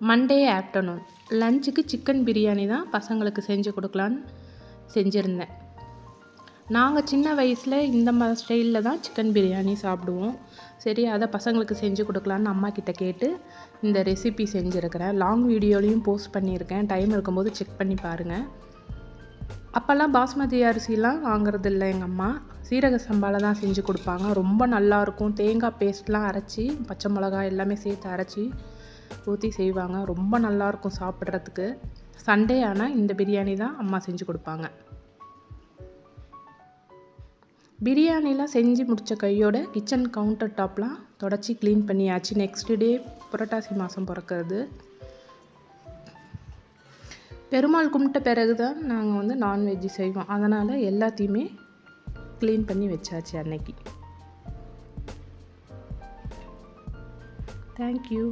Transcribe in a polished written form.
Monday afternoon லஞ்சுக்கு chicken biryani தான் பசங்களுக்கு செஞ்சு கொடுக்கலான்னு செஞ்சுருந்தேன். நாங்கள் சின்ன வயசில் இந்த மாதிரி ஸ்டைலில் தான் சிக்கன் பிரியாணி சாப்பிடுவோம். சரி, அதை பசங்களுக்கு செஞ்சு கொடுக்கலான்னு அம்மா கிட்ட கேட்டு இந்த ரெசிபி செஞ்சுருக்கிறேன். லாங் வீடியோலையும் போஸ்ட் பண்ணியிருக்கேன். டைம் இருக்கும்போது செக் பண்ணி பாருங்கள். அப்போல்லாம் பாஸ்மதி அரிசிலாம் வாங்குறதில்ல எங்கள் அம்மா. சீரக சம்பாவில் தான் செஞ்சு கொடுப்பாங்க. ரொம்ப நல்லாயிருக்கும். தேங்காய் பேஸ்ட்லாம் அரைச்சி, பச்சை மிளகாய் எல்லாமே சேர்த்து அரைச்சி ஊற்றி செய்வாங்க. ரொம்ப நல்லாயிருக்கும் சாப்பிட்றதுக்கு. சண்டே ஆனால் இந்த பிரியாணி தான் அம்மா செஞ்சு கொடுப்பாங்க. பிரியாணிலாம் செஞ்சு முடித்த கையோட கிச்சன் கவுண்டர் டாப்லாம் தொடச்சி க்ளீன் பண்ணியாச்சு. நெக்ஸ்ட் டே புரட்டாசி மாதம் பிறக்கிறது. பெருமாள் கும்பிட்ட பிறகு தான் நாங்கள் நான்வெஜ்ஜு செய்வோம். அதனால் எல்லாத்தையுமே க்ளீன் பண்ணி வச்சாச்சு அன்னைக்கு. தேங்க்யூ.